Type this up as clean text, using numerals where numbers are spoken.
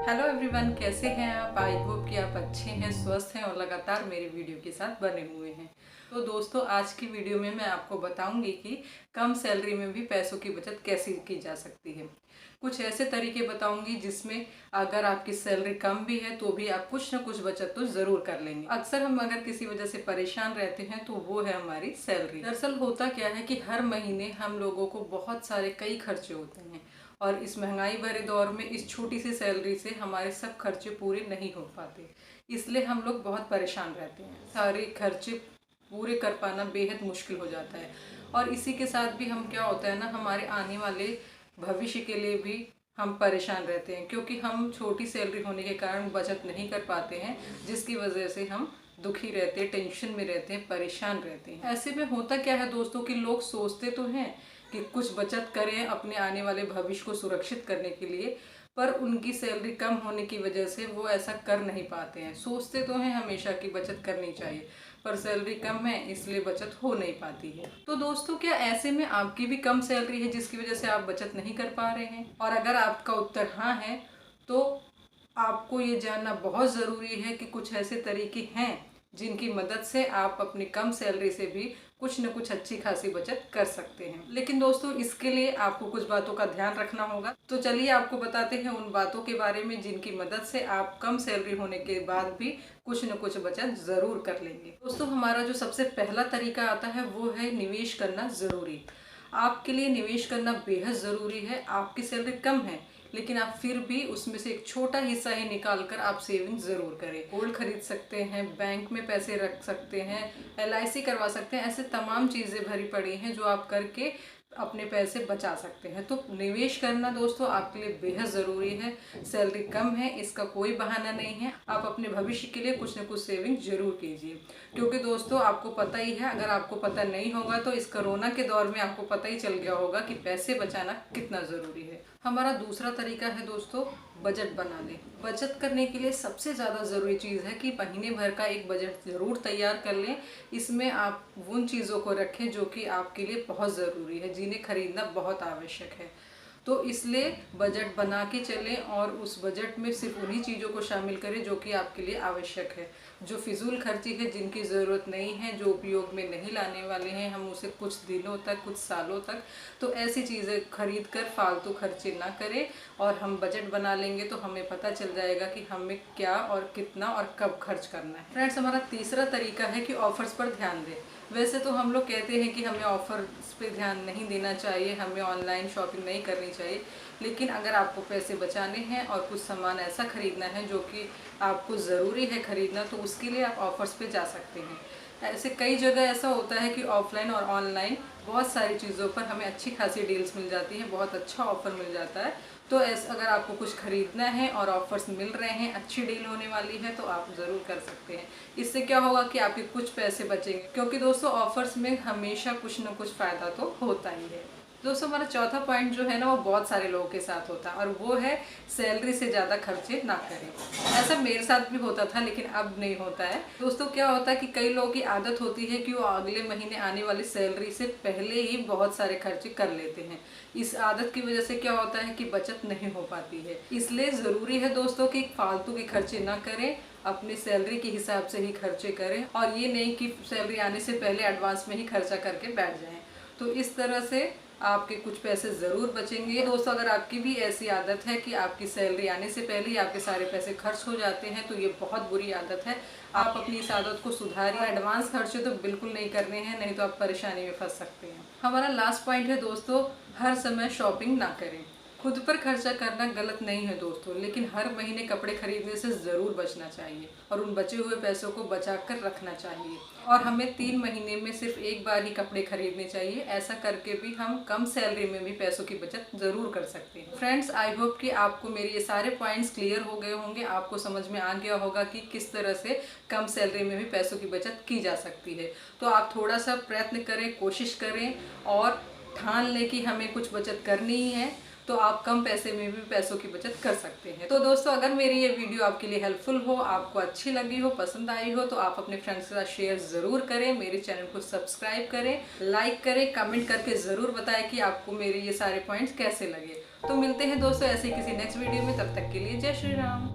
Hello everyone, कैसे हैं आप। आई होप कि आप अच्छे हैं, स्वस्थ हैं और लगातार मेरे वीडियो के साथ बने हुए हैं। तो दोस्तों, आज की वीडियो में मैं आपको बताऊंगी कि कम सैलरी में भी पैसों की बचत कैसे की जा सकती है। कुछ ऐसे तरीके बताऊंगी जिसमें अगर आपकी सैलरी कम भी है तो भी आप कुछ ना कुछ बचत तो जरूर कर लेंगे। अक्सर हम अगर किसी वजह से परेशान रहते हैं तो वो है हमारी सैलरी। दरअसल होता क्या है कि हर महीने हम लोगों को बहुत सारे कई खर्चे होते हैं और इस महंगाई भरे दौर में इस छोटी सी सैलरी से हमारे सब खर्चे पूरे नहीं हो पाते, इसलिए हम लोग बहुत परेशान रहते हैं। सारे खर्चे पूरे कर पाना बेहद मुश्किल हो जाता है और इसी के साथ भी हम क्या होता है ना, हमारे आने वाले भविष्य के लिए भी हम परेशान रहते हैं, क्योंकि हम छोटी सैलरी होने के कारण बचत नहीं कर पाते हैं, जिसकी वजह से हम दुखी रहते हैं, टेंशन में रहते हैं, परेशान रहते हैं। ऐसे में होता क्या है दोस्तों कि लोग सोचते तो हैं कि कुछ बचत करें अपने आने वाले भविष्य को सुरक्षित करने के लिए, पर उनकी सैलरी कम होने की वजह से वो ऐसा कर नहीं पाते हैं। सोचते तो हैं हमेशा कि बचत करनी चाहिए, पर सैलरी कम है इसलिए बचत हो नहीं पाती है। तो दोस्तों, क्या ऐसे में आपकी भी कम सैलरी है जिसकी वजह से आप बचत नहीं कर पा रहे हैं? और अगर आपका उत्तर हाँ है तो आपको ये जानना बहुत ज़रूरी है कि कुछ ऐसे तरीके हैं जिनकी मदद से आप अपनी कम सैलरी से भी कुछ न कुछ अच्छी खासी बचत कर सकते हैं। लेकिन दोस्तों, इसके लिए आपको कुछ बातों का ध्यान रखना होगा। तो चलिए आपको बताते हैं उन बातों के बारे में जिनकी मदद से आप कम सैलरी होने के बाद भी कुछ न कुछ बचत ज़रूर कर लेंगे। दोस्तों, हमारा जो सबसे पहला तरीका आता है वो है निवेश करना ज़रूरी। आपके लिए निवेश करना बेहद ज़रूरी है। आपकी सैलरी कम है लेकिन आप फिर भी उसमें से एक छोटा हिस्सा ही निकाल कर आप सेविंग ज़रूर करें। गोल्ड खरीद सकते हैं, बैंक में पैसे रख सकते हैं, LIC करवा सकते हैं। ऐसे तमाम चीज़ें भरी पड़ी हैं जो आप करके अपने पैसे बचा सकते हैं। तो निवेश करना दोस्तों आपके लिए बेहद ज़रूरी है। सैलरी कम है इसका कोई बहाना नहीं है, आप अपने भविष्य के लिए कुछ न कुछ सेविंग जरूर कीजिए। क्योंकि दोस्तों, आपको पता ही है, अगर आपको पता नहीं होगा तो इस कोरोना के दौर में आपको पता ही चल गया होगा कि पैसे बचाना कितना ज़रूरी है। हमारा दूसरा तरीका है दोस्तों, बजट बना लें। बचत करने के लिए सबसे ज़्यादा ज़रूरी चीज़ है कि महीने भर का एक बजट ज़रूर तैयार कर लें। इसमें आप उन चीज़ों को रखें जो कि आपके लिए बहुत ज़रूरी है, जिन्हें खरीदना बहुत आवश्यक है। तो इसलिए बजट बना के चलें और उस बजट में सिर्फ उन्हीं चीज़ों को शामिल करें जो कि आपके लिए आवश्यक है। जो फिजूल खर्ची है, जिनकी ज़रूरत नहीं है, जो उपयोग में नहीं लाने वाले हैं हम उसे कुछ दिनों तक, कुछ सालों तक, तो ऐसी चीज़ें खरीद कर फालतू खर्चे ना करें। और हम बजट बना लेंगे तो हमें पता चल जाएगा कि हमें क्या और कितना और कब खर्च करना है। फ्रेंड्स, हमारा तीसरा तरीका है कि ऑफर्स पर ध्यान दें। वैसे तो हम लोग कहते हैं कि हमें ऑफर्स पे ध्यान नहीं देना चाहिए, हमें ऑनलाइन शॉपिंग नहीं करनी चाहिए, लेकिन अगर आपको पैसे बचाने हैं और कुछ सामान ऐसा खरीदना है जो कि आपको ज़रूरी है खरीदना, तो उसके लिए आप ऑफर्स पे जा सकते हैं। ऐसे कई जगह ऐसा होता है कि ऑफलाइन और ऑनलाइन बहुत सारी चीज़ों पर हमें अच्छी खासी डील्स मिल जाती हैं, बहुत अच्छा ऑफर मिल जाता है। तो ऐसा अगर आपको कुछ खरीदना है और ऑफर्स मिल रहे हैं, अच्छी डील होने वाली है, तो आप ज़रूर कर सकते हैं। इससे क्या होगा कि आपके कुछ पैसे बचेंगे, क्योंकि दोस्तों ऑफर्स में हमेशा कुछ ना कुछ फ़ायदा तो होता ही है। दोस्तों, हमारा चौथा पॉइंट जो है ना, वो बहुत सारे लोगों के साथ होता है और वो है सैलरी से ज़्यादा खर्चे ना करें। ऐसा मेरे साथ भी होता था लेकिन अब नहीं होता है। दोस्तों, क्या होता है कि कई लोगों की आदत होती है कि वो अगले महीने आने वाली सैलरी से पहले ही बहुत सारे खर्चे कर लेते हैं। इस आदत की वजह से क्या होता है कि बचत नहीं हो पाती है। इसलिए ज़रूरी है दोस्तों कि फालतू के खर्चे ना करें, अपनी सैलरी के हिसाब से ही खर्चे करें और ये नहीं कि सैलरी आने से पहले एडवांस में ही खर्चा करके बैठ जाएं। तो इस तरह से आपके कुछ पैसे ज़रूर बचेंगे। दोस्तों, अगर आपकी भी ऐसी आदत है कि आपकी सैलरी आने से पहले ही आपके सारे पैसे खर्च हो जाते हैं, तो ये बहुत बुरी आदत है। आप अपनी इस आदत को सुधारिए। एडवांस खर्चे तो बिल्कुल नहीं करने हैं, नहीं तो आप परेशानी में फंस सकते हैं। हमारा लास्ट पॉइंट है दोस्तों, हर समय शॉपिंग ना करें। खुद पर खर्चा करना गलत नहीं है दोस्तों, लेकिन हर महीने कपड़े खरीदने से ज़रूर बचना चाहिए और उन बचे हुए पैसों को बचा कर रखना चाहिए। और हमें 3 महीने में सिर्फ एक बार ही कपड़े खरीदने चाहिए। ऐसा करके भी हम कम सैलरी में भी पैसों की बचत ज़रूर कर सकते हैं। फ्रेंड्स, आई होप कि आपको मेरे ये सारे पॉइंट्स क्लियर हो गए होंगे, आपको समझ में आ गया होगा कि किस तरह से कम सैलरी में भी पैसों की बचत की जा सकती है। तो आप थोड़ा सा प्रयत्न करें, कोशिश करें और ठान लें कि हमें कुछ बचत करनी ही है, तो आप कम पैसे में भी पैसों की बचत कर सकते हैं। तो दोस्तों, अगर मेरी ये वीडियो आपके लिए हेल्पफुल हो, आपको अच्छी लगी हो, पसंद आई हो, तो आप अपने फ्रेंड्स के साथ शेयर ज़रूर करें। मेरे चैनल को सब्सक्राइब करें, लाइक करें, कमेंट करके ज़रूर बताएं कि आपको मेरे ये सारे पॉइंट्स कैसे लगे। तो मिलते हैं दोस्तों ऐसे ही किसी नेक्स्ट वीडियो में, तब तक के लिए जय श्री राम।